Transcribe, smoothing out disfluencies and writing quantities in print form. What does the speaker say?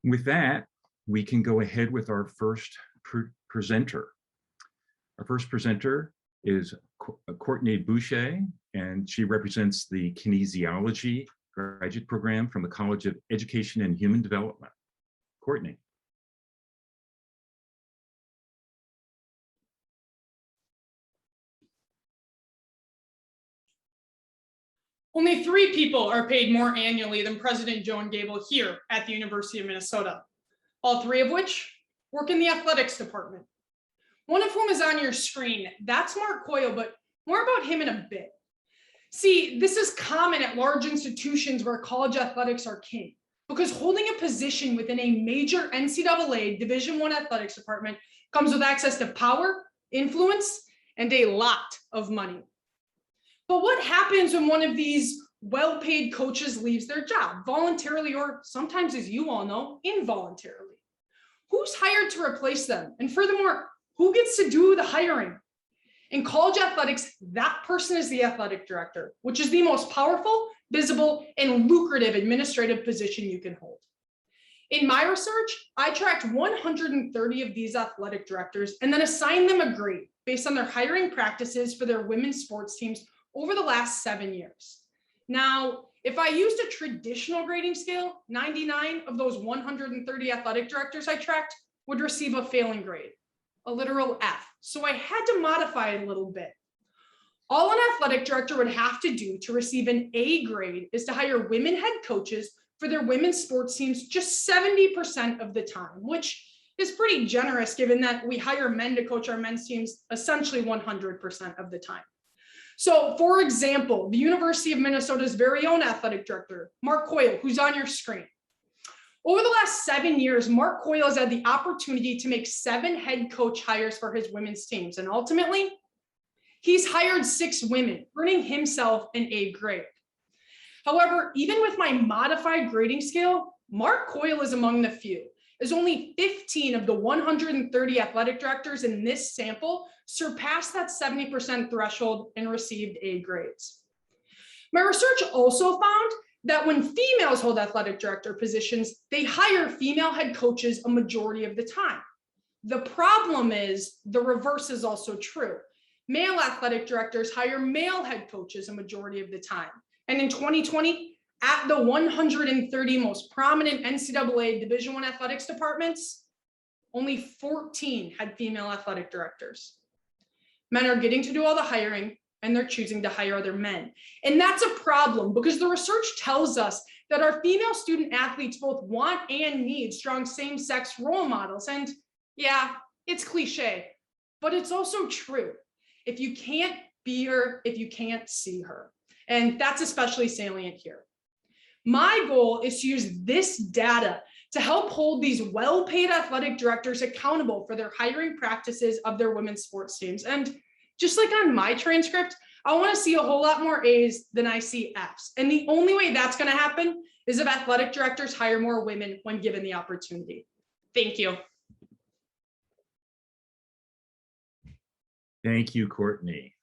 With that, we can go ahead with our first presenter. Our first presenter is Courtney Boucher, and she represents the kinesiology graduate program from the College of Education and Human Development. Courtney. Only 3 people are paid more annually than President Joan Gable here at the University of Minnesota, all 3 of which work in the athletics department. One of whom is on your screen. That's Mark Coyle, but more about him in a bit. See, this is common at large institutions where college athletics are king, because holding a position within a major NCAA Division I athletics department comes with access to power, influence, and a lot of money. But what happens when one of these well-paid coaches leaves their job, voluntarily or sometimes, as you all know, involuntarily? Who's hired to replace them? And furthermore, who gets to do the hiring? In college athletics, that person is the athletic director, which is the most powerful, visible, and lucrative administrative position you can hold. In my research, I tracked 130 of these athletic directors and then assigned them a grade based on their hiring practices for their women's sports teams over the last 7 years. Now, if I used a traditional grading scale, 99 of those 130 athletic directors I tracked would receive a failing grade, a literal F. So I had to modify it a little bit. All an athletic director would have to do to receive an A grade is to hire women head coaches for their women's sports teams just 70% of the time, which is pretty generous given that we hire men to coach our men's teams essentially 100% of the time. So, for example, the University of Minnesota's very own athletic director, Mark Coyle, who's on your screen. Over the last 7 years, Mark Coyle has had the opportunity to make 7 head coach hires for his women's teams. And ultimately, he's hired 6 women, earning himself an A grade. However, even with my modified grading scale, Mark Coyle is among the few, as only 15 of the 130 athletic directors in this sample surpassed that 70% threshold and received A grades. My research also found that when females hold athletic director positions, they hire female head coaches a majority of the time. The problem is the reverse is also true. Male athletic directors hire male head coaches a majority of the time. And in 2020, at the 130 most prominent NCAA Division I athletics departments, only 14 had female athletic directors. Men are getting to do all the hiring, and they're choosing to hire other men. And that's a problem because the research tells us that our female student athletes both want and need strong same-sex role models. And yeah, it's cliche, but it's also true. If you can't be her, if you can't see her. And that's especially salient here. My goal is to use this data to help hold these well-paid athletic directors accountable for their hiring practices of their women's sports teams. And just like on my transcript, I want to see a whole lot more A's than I see F's. And the only way that's going to happen is if athletic directors hire more women when given the opportunity. Thank you. Thank you, Courtney.